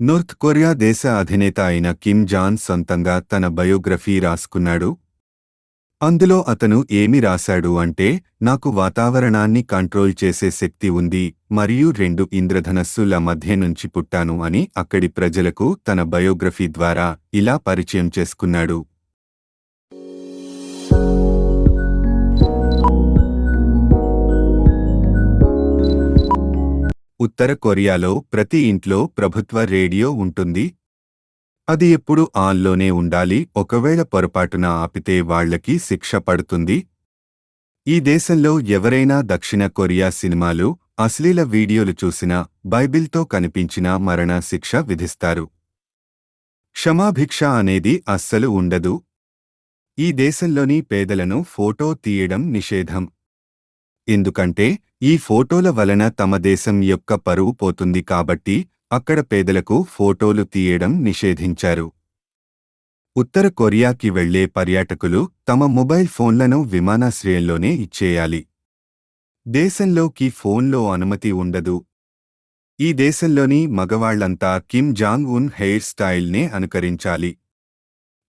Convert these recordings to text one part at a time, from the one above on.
North Korea దేశ అధినేత అయిన కిమ్ జాన్ సొంతంగా తన బయోగ్రఫీ రాసుకున్నాడు. అందులో అతను ఏమి రాశాడు అంటే, నాకు వాతావరణాన్ని కంట్రోల్ చేసే శక్తి ఉంది మరియు 2 ఇంద్రధనస్సుల మధ్య నుంచి పుట్టాను అని అక్కడి ప్రజలకు తన బయోగ్రఫీ ద్వారా ఇలా పరిచయం చేసుకున్నాడు. ఉత్తర కొరియాలో ప్రతి ఇంట్లో ప్రభుత్వ రేడియో ఉంటుంది. అది ఎప్పుడు ఆన్లోనే ఉండాలి. ఒకవేళ పొరపాటున ఆపితే వాళ్లకి శిక్ష పడుతుంది. ఈ దేశంలో ఎవరైనా దక్షిణ కొరియా సినిమాలు, అశ్లీల వీడియోలు చూసినా, బైబిల్తో కనిపించినా మరణ శిక్ష విధిస్తారు. క్షమాభిక్ష అనేది అస్సలు ఉండదు. ఈ దేశంలోని పేదలను ఫోటో తీయడం నిషేధం. ఎందుకంటే ఈ ఫోటోల వలన తమ దేశం యొక్క పరువు పోతుంది కాబట్టి అక్కడ పేదలకు ఫోటోలు తీయడం నిషేధించారు. ఉత్తర కొరియాకి వెళ్లే పర్యాటకులు తమ మొబైల్ ఫోన్లను విమానాశ్రయంలోనే ఇచ్చేయాలి. దేశంలోకి ఫోన్లో అనుమతి ఉండదు. ఈ దేశంలోని మగవాళ్లంతా కిమ్ జాంగ్ ఉన్ హెయిర్ స్టైల్నే అనుకరించాలి.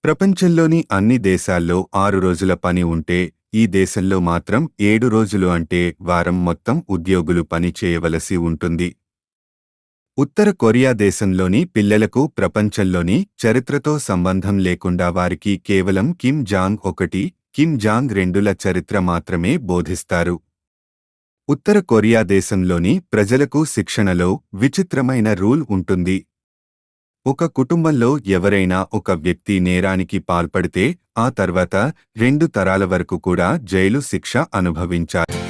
ప్రపంచంలోని అన్ని దేశాల్లో 6 రోజుల పని ఉంటే ఈ దేశంలో మాత్రం 7 రోజులు అంటే వారం మొత్తం ఉద్యోగులు పని చేయవలసి ఉంటుంది. ఉత్తర కొరియా దేశంలోని పిల్లలకు ప్రపంచంలోని చరిత్రతో సంబంధం లేకుండా వారికి కేవలం కిమ్ జాంగ్ 1, కిమ్ జాంగ్ 2ల చరిత్ర మాత్రమే బోధిస్తారు. ఉత్తర కొరియా దేశంలోని ప్రజలకు శిక్షణలో విచిత్రమైన రూల్ ఉంటుంది. ఒక కుటుంబంలో ఎవరైనా ఒక వ్యక్తి నేరానికి పాల్పడితే ఆ తర్వాత 2 తరాల వరకు కూడా జైలు శిక్ష అనుభవించాలి.